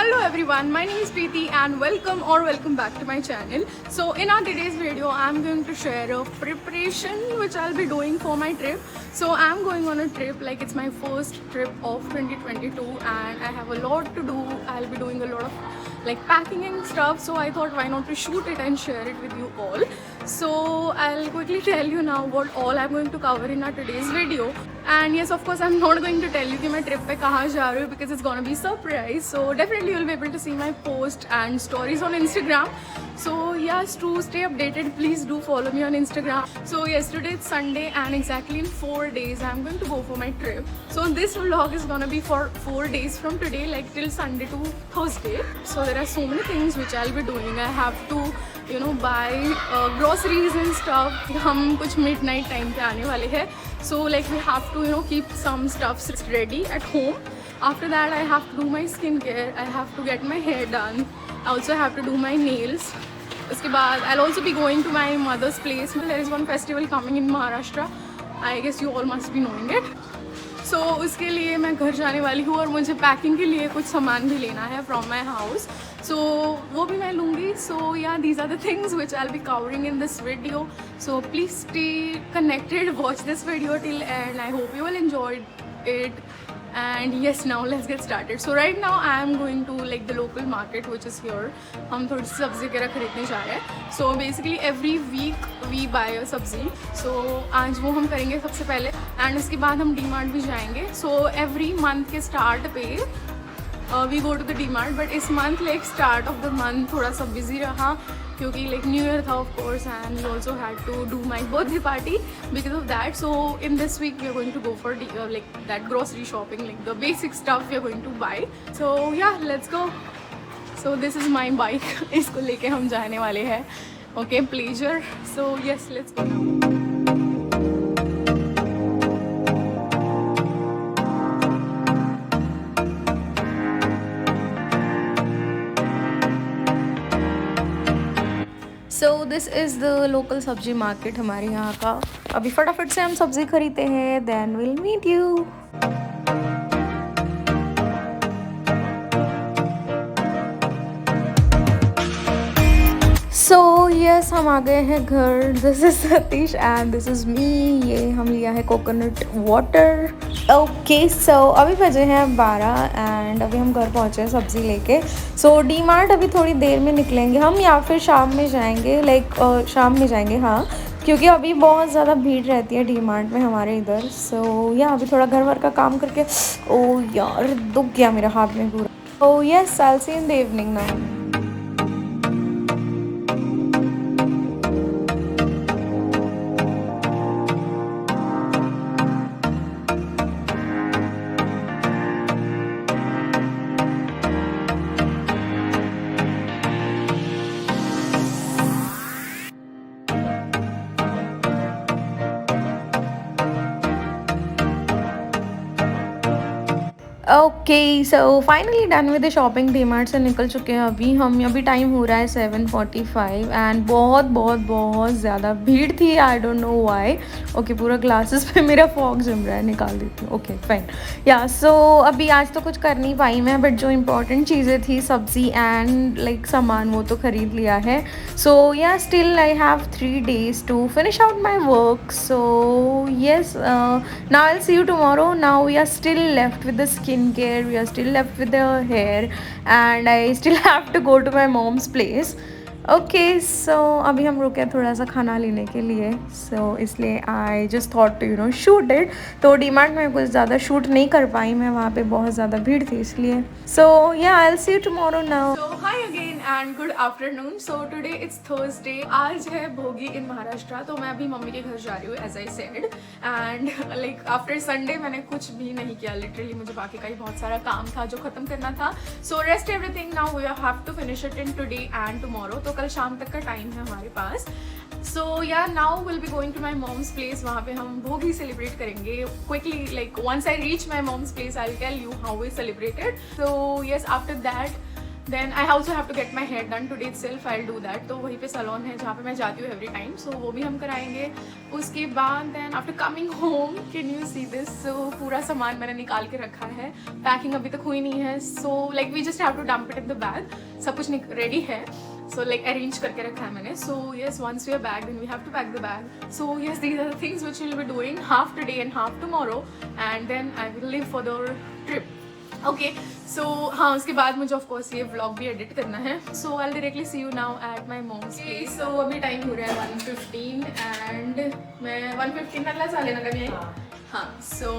Hello everyone, my name is Preeti and welcome back to my channel. So in our today's video, I'm going to share a preparation which I'll be doing for my trip. So I'm going on a trip, like it's my first trip of 2022 and I have a lot to do. I'll be doing a lot of like packing and stuff, so I thought why not to shoot it and share it with you all. So I'll quickly tell you now what all I'm going to cover in our today's video. And yes, of course I'm not going to tell you कि मैं trip पे कहाँ जा रही हूँ because it's gonna be surprise. So definitely you'll be able to see my post and stories on Instagram. So yes, to stay updated, please do follow me on Instagram. So yesterday it's Sunday and exactly in 4 days I'm going to go for my trip. So this vlog is gonna be for 4 days from today, like till Sunday to Thursday. So there are so many things which I'll be doing. I have to buy groceries and stuff. हम कुछ midnight time पे आने वाले हैं. So like we have to keep some stuff ready at home. After that I have to do my skincare. I have to get my hair done. I also have to do my nails. उसके बाद I'll also be going to my mother's place. There is one festival coming in Maharashtra. I guess you all must be knowing it. So उसके लिए मैं घर जाने वाली हूँ और मुझे पैकिंग के लिए कुछ सामान भी लेना है from my house. So वो भी मैं लूँगी. So yeah, these are the things which I'll be covering in this video. So please stay connected, watch this video till end. I hope you will enjoy it. And yes, now let's get started. So right now I am going to like the local market which is here. हम थोड़ी सी सब्जी वगैरह खरीदने जा रहे हैं. So basically every week we buy a सब्जी. So आज वो हम करेंगे सबसे पहले and उसके बाद हम DMart भी जाएंगे. So every month के start पे we go to the DMart, but इस month like start of the month थोड़ा सा busy रहा क्योंकि like New Year था of course, and we also had to do my birthday party because of that. So in this week we are going to go for like that grocery shopping, like the basic stuff we are going to buy. So yeah, let's go. So this is my bike. इसको लेके हम जाने वाले हैं. Okay, pleasure. So yes, let's go now. So this is the local सब्जी market हमारे यहाँ का. अभी फटाफट से हम सब्जी खरीदते हैं, then we'll meet you. So yes, हम आ गए हैं घर. This is Satish and this is me. ये हम लिया है कोकोनट वाटर. ओके, सो अभी बजे हैं 12 एंड अभी हम घर पहुँचे हैं सब्ज़ी लेके. सो DMart अभी थोड़ी देर में निकलेंगे हम, या फिर शाम में जाएंगे, लाइक शाम में जाएंगे हाँ, क्योंकि अभी बहुत ज़्यादा भीड़ रहती है DMart में हमारे इधर. सो या अभी थोड़ा घर वर का काम करके. ओ यार, दुख गया मेरा हाथ में पूरा. ओ yes, I will C in the evening now. Okay, so finally done with the shopping. DMart से निकल चुके हैं अभी हम. अभी टाइम हो रहा है 7:45 एंड बहुत बहुत बहुत ज़्यादा भीड़ थी. आई डोंट नो व्हाई. ओके, पूरा ग्लासेस पे मेरा फॉग जम रहा है, निकाल देती हूँ. Okay fine. या सो अभी आज तो कुछ कर नहीं पाई मैं, बट जो इंपॉर्टेंट चीज़ें थी सब्जी एंड लाइक सामान वो तो ख़रीद लिया है. So yeah still I have 3 days to finish out my work. So yes, now I will see you tomorrow. Now we are still left with the skincare, we are still left with the hair and I still have to go to my mom's place. Okay, so अभी हम रुके थोड़ा सा खाना लेने के लिए. So इसलिए I just thought to shoot it. तो DMart में कुछ ज़्यादा शूट नहीं कर पाई मैं, वहाँ पे बहुत ज़्यादा भीड़ थी इसलिए. सो या आई will see you tomorrow now. So hi again and good afternoon. So today it's Thursday. आज है भोगी इन महाराष्ट्र. तो मैं अभी मम्मी के घर जा रही हूँ as I said. And like after Sunday मैंने कुछ भी नहीं किया लिटरली. मुझे बाकी का ही बहुत सारा काम था जो ख़त्म करना था. So rest everything now we have to finish it in today and tomorrow. तो कल शाम तक का टाइम है हमारे पास. So yeah now will be going to my mom's place. वहाँ पे हम भोगी सेलिब्रेट करेंगे quickly. Like once I reach my mom's place I will tell you how we celebrated. So yes, after that then I also have to get my hair done today itself, I will do that. तो वहीं पे salon है जहाँ पे मैं जाती हूँ every time, सो वो भी हम कराएंगे। उसके बाद then after coming home, can you see this, so पूरा सामान मैंने निकाल के रखा है, पैकिंग अभी तक हुई नहीं है। So like we just have to dump it in the bag, सब कुछ रेडी है, so like arrange करके रखा है मैंने। So yes, once we are back then we have to pack the bag. So yes, these are the things which we'll be doing half today and half tomorrow, and then I will leave for the trip. Okay, so हाँ उसके बाद मुझे of course ये vlog भी edit करना है। So I'll directly see you now at my mom's place. So अभी time हो रहा है 1:15 and मैं 1:15 अगला साल लेना कभी आई। हाँ, so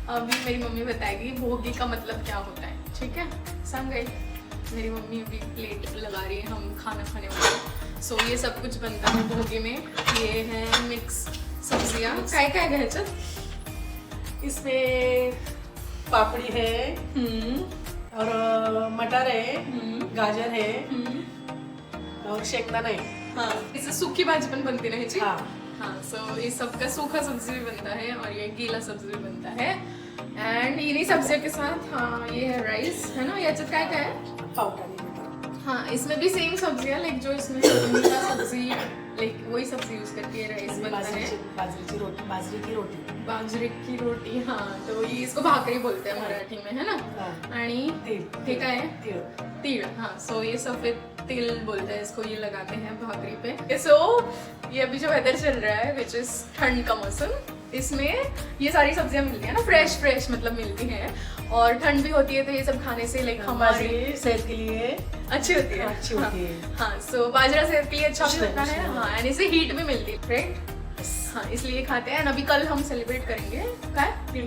अभी मेरी मम्मी बताएगी भोगी का मतलब क्या होता है, ठीक है? समझ गई? मेरी मम्मी अभी प्लेट लगा रही है, हम खाना खाने वाले। सो ये सब कुछ बनता है भोगी में। ये है मिक्स सब्जियाँ, काय काय है चल इसमें पापड़ी है और मटर है, गाजर है और शेंगदाना है। हाँ, इससे सूखी भाजी बनती नहीं जी। हाँ हाँ, सो ये सबका सूखा सब्जी भी बनता है और ये गीला सब्जी भी बनता है। एंड इन्हीं सब्जियों के साथ हाँ ये है राइस, है ना? ये काय का है हाँ, इसमें भी सेम सब्जियाँ लाइक जो इसमें मीठा सब्जी लाइक वही सब्जी यूज करके राइस बनता है। बाजरे की रोटी हाँ, तो ये इसको भाकरी बोलते हैं मराठी में, है ना? आणि ते काय है? तीळ। हाँ, सो ये सफेद तिल बोलते हैं इसको, ये लगाते हैं भाकरी पे। सो ये अभी जो वेदर चल रहा है विच इज ठंड का मौसम, इसमें ये सारी सब्जियां मिलती है ना, फ्रेश मतलब मिलती हैं और ठंड भी होती है, तो ये सब खाने से लाइक हमारी सेहत के लिए अच्छी होती है। अच्छी होती है। हाँ, सो बाजरा सेहत के लिए अच्छा भी होता है। हाँ, एंड इससे हीट भी मिलती है, राइट? हाँ, इसलिए खाते हैं। अभी कल हम सेलिब्रेट करेंगे काय तीळ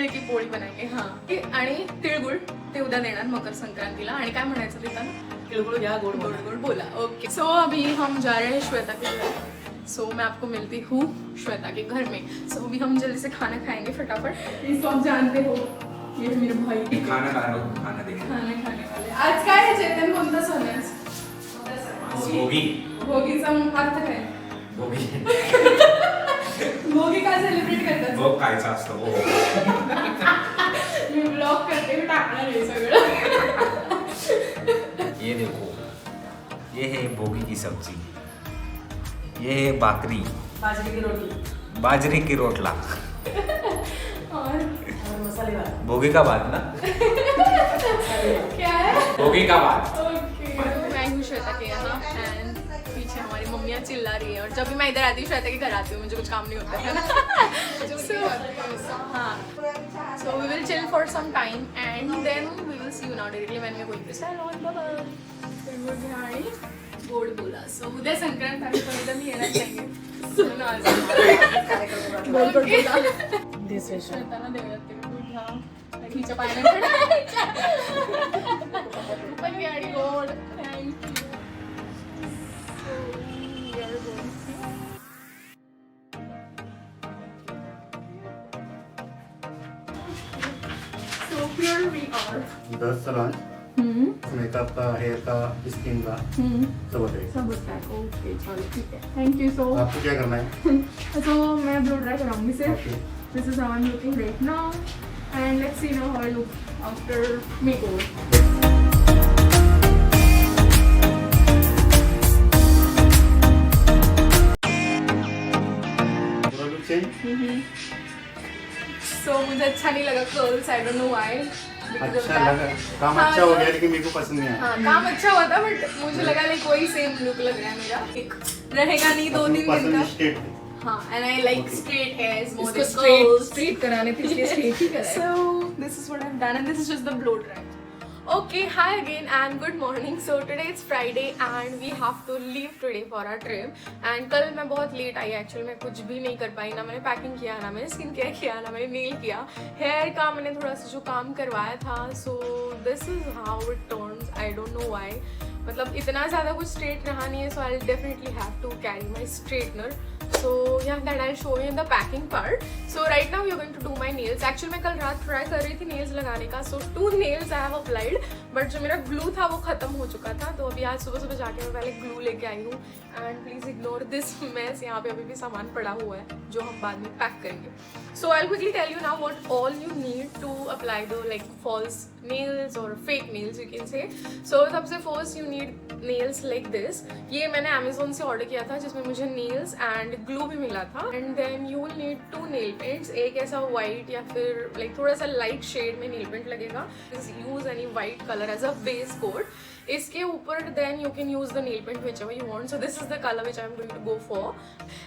की पोळी बनाएंगे। हाँ, आणि तिळगुळ ते उद्या देणार मकर संक्रांतीला। आणि काय म्हणायचं तिथं? तिळगुळ घ्या, गोड गोड बोला। ओके, सो अभी हम जा रहे हैं श्वेता के घर। सो मैं आपको मिलती हूँ श्वेता के घर में। सो अभी हम जल्दी से खाना खाएंगे फटाफट। इसको आप जानते हो, ये मेरे भाई खाना खाने वाले। आज काय है चेतन, कोणता सण है? भोगी। भोगीचा अर्थ काय? भोगी भोगी काय सेलिब्रेट करतात? भोग खायचा असतो। मी ब्लॉग करते, मी टाकणार आहे सगळं। ये देखो, ये है भोगी की सब्जी, ये है बाकरी, बाजरे की रोटला और मसाले वाला भोगी का बाद ना? क्या है? भोगी का बाद। ओके, मैं हूँ श्वेता के यहाँ एंड पीछे हमारी मम्मियाँ चिल्ला रही है। और जब भी मैं इधर आती हूँ श्वेता के घर आती हूँ, मुझे कुछ काम नहीं होता है ना। हाँ, so we will chill for some time and then we will see you now directly when we are going to salon. Bye bye. आणि गोड बोला। सो उद्या संक्रांत आहे, पण उद्या मी येणार नाहीये। बोल बोला श्वेताला देऊयात ते दूध घ्या आणि हिच्या पायाने पण आणि गोड। Thank you. So here we are. 10 salon makeup का, हेयर का, स्किन का सब बताइए। सब होता है। ओके चलो ठीक है, थैंक यू। सो आपको क्या करना है? तो मैं ब्लो ड्राई कराऊंगी सिर्फ। Okay. This is how I am looking right now and let's see now how I look after makeover. पूरा लुक चेंज। सो मुझे अच्छा नहीं लगा curls, I don't know why. अच्छा लगा, काम अच्छा हो गया, लेकिन मेरे को पसंद नहीं आया। हाँ, काम अच्छा हुआ था बट मुझे लगा लाइक वही सेम लुक लग रहा है मेरा, एक रहेगा नहीं 2-3 दिन पसंद का। स्ट्रेट है। हाँ, and I like straight hairs more than इसको curls. straight कराने थे, इसलिए straight ही करा है। So this is what I've done and this is just the blow dry. Okay, hi again and good morning. So today it's Friday and we have to leave today for our trip. And कल मैं बहुत late I actually, मैं कुछ भी नहीं कर पाई, ना मैंने पैकिंग किया, ना मैंने स्किन केयर किया, ना मैंने नेल किया। हेयर का मैंने थोड़ा सा जो काम करवाया था, so this is how it turns, I don't know why. मतलब इतना ज़्यादा कुछ स्ट्रेट रहा नहीं है, so I definitely have to carry my straightener. So yeah, that I'll show you in the packing part. So right now we are going to do my nails. Actually मैं कल रात ट्राई कर रही थी nails लगाने का. So 2 nails I have applied, but जो मेरा glue था वो खत्म हो चुका था. तो अभी आज सुबह सुबह जाके मैं पहले glue लेके आई हूँ. And please ignore this mess. यहाँ पे अभी भी सामान पड़ा हुआ है जो हम बाद में पैक करेंगे. So I'll quickly tell you now what all you need to apply the like false nails or fake nails you can say. So सबसे first you need nails like this. ये मैंने Amazon से order किया था जिसमें मुझे nails and glue भी मिला था. And then you will need 2 nail paints. एक ऐसा white या फिर like थोड़ा सा light shade में nail paint लगेगा. Just use any white color as a base coat. इसके ऊपर then you can use the nail paint whichever you want. So this is the color which I'm going to go for,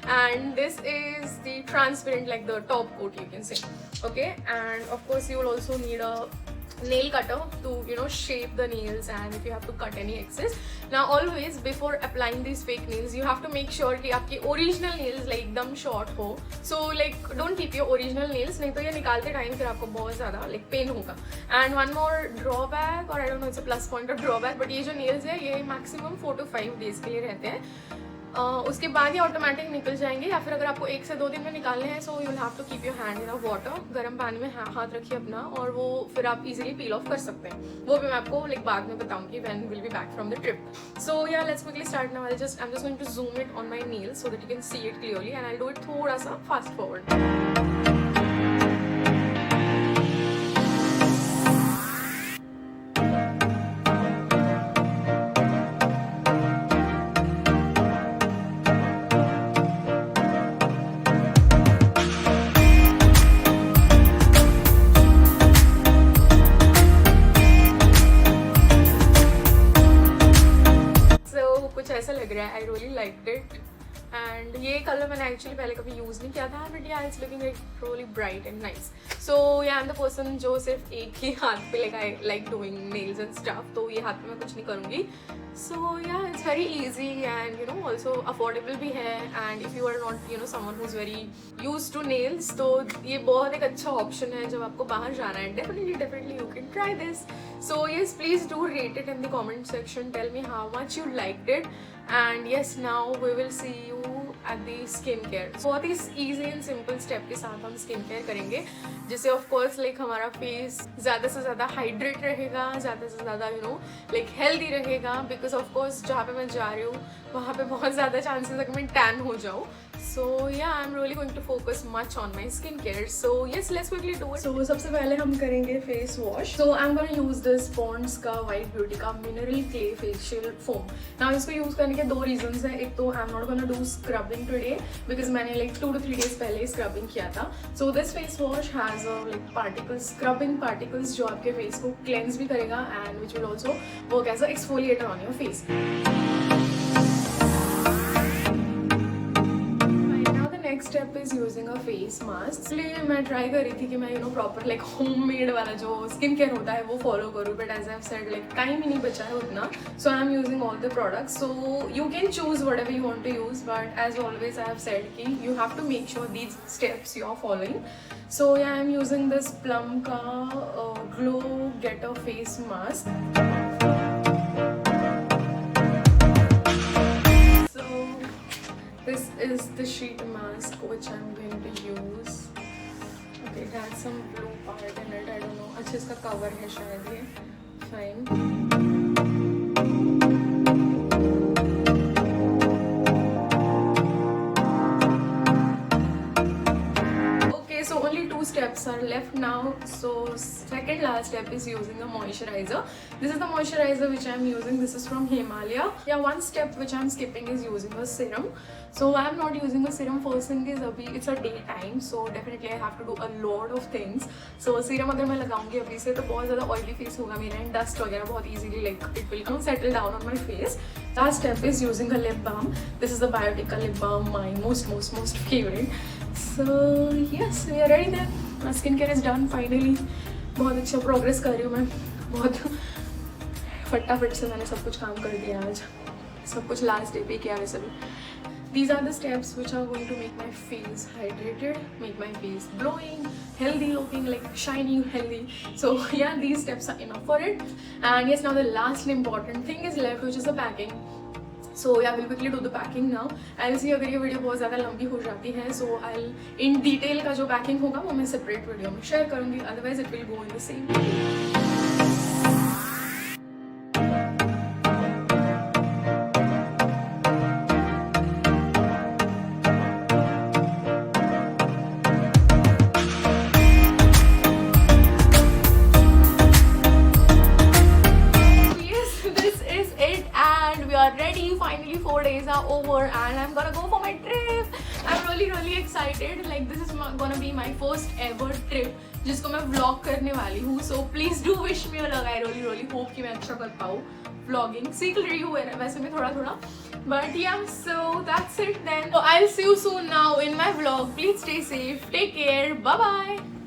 and this is the transparent like the top coat you can say. Okay, and of course you will also need a nail cutter to shape the nails and if you have to cut any excess. Now always before applying these fake nails you have to make sure कि आपके original nails like एकदम short हो. So like don't keep your original nails, नहीं तो ये निकालते time फिर आपको बहुत ज़्यादा like pain होगा. And one more drawback, or I don't know it's a plus point or drawback, but ये जो nails है ये maximum 4 to 5 days के लिए रहते हैं. उसके बाद ये ऑटोमेटिक निकल जाएंगे, या फिर अगर आपको 1 से 2 दिन में निकालने हैं so you will have to keep your hand in a water. गर्म पानी में हाथ रखिए अपना और वो फिर आप इजीली पील ऑफ कर सकते हैं. वो भी मैं आपको लाइक बाद में बताऊंगी when will be back from the trip. So yeah let's quickly start now. I am just going to zoom it on my nails so that you can see it clearly and I do it थोड़ा सा fast forward. ऐसा लग रहा है. I really liked it and ये colour मैंने actually पहले कभी यूज़ नहीं किया था, but yeah it's looking like really bright and nice. सो या आई एम द पर्सन जो सिर्फ एक ही हाथ पे like I like doing nails and stuff, तो ये हाथ पे मैं कुछ नहीं करूँगी. So yeah it's very easy and also affordable भी है. And if you are not someone who is very used to nails, तो ये बहुत एक अच्छा ऑप्शन है जब आपको बाहर जाना है. Definitely you can try this. So yes, please do rate it in the comment section. Tell me how much you liked it. And yes, now we will see you at the skincare. बहुत ही easy and simple step के साथ हम skincare करेंगे, जिससे of course like हमारा face ज़्यादा से ज़्यादा hydrate रहेगा, ज़्यादा से ज़्यादा like healthy रहेगा. Because of course जहाँ पे मैं जा रही हूँ वहाँ पे बहुत ज़्यादा chances है कि मैं tan हो जाऊँ. So yeah, I'm really going to focus much on my skincare. So yes, let's quickly do it. So सबसे पहले हम करेंगे face wash. So I'm gonna use this Pond's का White Beauty का Mineral Clay Facial Foam. Now इसको use करने के 2 reasons हैं. एक तो I'm not gonna do scrubbing today because मैंने like 2 to 3 days पहले scrubbing किया था. So this face wash has a like particles, scrubbing particles जो आपके face को cleanse भी करेगा and which will also work as a exfoliator on your face. Next step is using a face mask. इसलिए मैं try कर रही थी कि मैं प्रॉपर लाइक होममेड वाला जो स्किन केयर होता है वो फॉलो करूँ, but as I have said like time ही नहीं बचा है उतना. So I am using all the products. So you can choose whatever you want to use, but as always I have said कि you have to make sure these steps you are following. So I am using this plum का glow get a face mask. This is the sheet mask which I'm going to use. Okay, it has some blue part in it. I don't know. अच्छा इसका cover है शायद ये. Fine. So only 2 steps are left now. So second last step is using a moisturizer. This is the moisturizer which I am using. This is from Himalaya. Yeah, one step which I am skipping is using a serum. So I am not using a serum. First thing is अभी it's a daytime, so definitely I have to do a lot of things. So serum अगर मैं लगाऊंगी अभी से तो बहुत ज़्यादा oily face होगा मेरा and dust वगैरह बहुत easily like it will settle down on my face. Last step is using a lip balm. This is the Biotica lip balm, my most favorite. So yes, we are ready then. My skincare is done finally. बहुत अच्छा progress कर रही हूँ मैं. बहुत फटाफट से मैंने सब कुछ काम कर दिया आज. सब कुछ लास्ट डे पे किया वैसे भी. These are the steps which are going to make my face hydrated, make my face glowing, healthy looking, like shiny, healthy. So yeah, these steps are enough for it. And yes, now the last important thing is left, which is the packing. So yeah, we'll quickly do the packing now. I'll see अगर ये video बहुत ज़्यादा लंबी हो जाती है, so I'll in detail का जो packing होगा वो मैं separate वीडियो में share करूँगी. Otherwise it will go in the same video. finally 4 days are over and I'm gonna go for my trip. I'm really excited. Like this is gonna be my first ever trip जिसको मैं vlog करने वाली हूँ. So please do wish me luck. I really hope कि मैं अच्छा कर पाऊँ vlogging. सीख रही हूँ वैसे मैं थोड़ा. But yeah, so that's it then. So I'll see you soon now in my vlog. Please stay safe. Take care. Bye bye.